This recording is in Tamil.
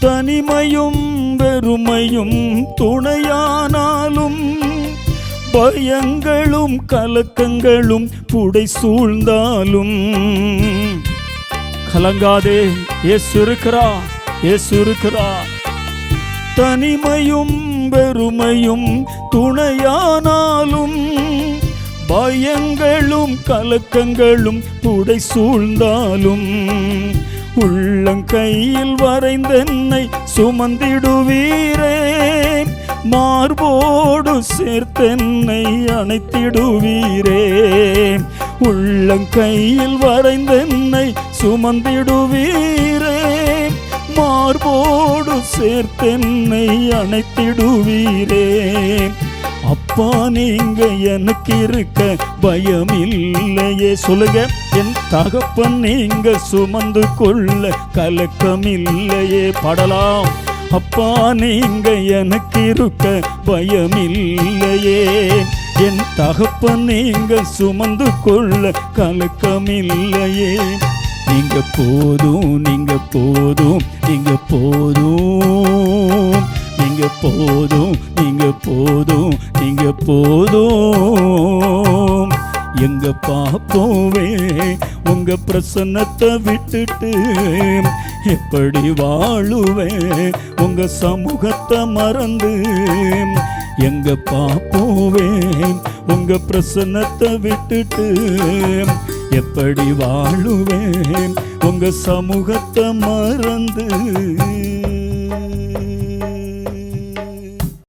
தனிமையும் வெறுமையும் துணையானாலும், பயங்களும் கலக்கங்களும் புடை சூழ்ந்தாலும், கலங்காதே, இயேசு இருக்கிறார், இயேசு இருக்கிறார். தனிமையும் வெறுமையும் துணையானாலும், பயங்களும் கலக்கங்களும் புடை சூழ்ந்தாலும், உள்ளங்கையில் வரைந்தென்னை சுமந்திடுவீரே, மார்போடு சேர்த்தென்னை அணைத்திடுவீரே. உள்ளங்கையில் வரைந்தென்னை சுமந்திடுவீரே, மார்போடு சேர்த்தென்னை அணைத்திடுவீரே. அப்பா நீங்க எனக்கு இருக்க பயமில்லையே. சொல்லுங்க, என் தகப்பன் நீங்க சுமந்து கொள்ள கலக்கமில்லையே. பாடலாம். அப்பா நீங்க எனக்கு இருக்க பயமில்லையே, என் தகப்பன் நீங்க சுமந்து கொள்ள கலக்கமில்லையே. நீங்க போதும், நீங்க போதும், நீங்க போதும், நீங்க போதும், நீங்க போதும், நீங்க போதும். எங்க பாப்போவே உங்க பிரசன்னத்தை விட்டுட்டு எப்படி வாழுவேன் உங்க சமூகத்தை மறந்து. எங்க பாப்போவே உங்க பிரசன்னத்தை விட்டுட்டு எப்படி வாழுவேன் உங்க சமூகத்தை மறந்து.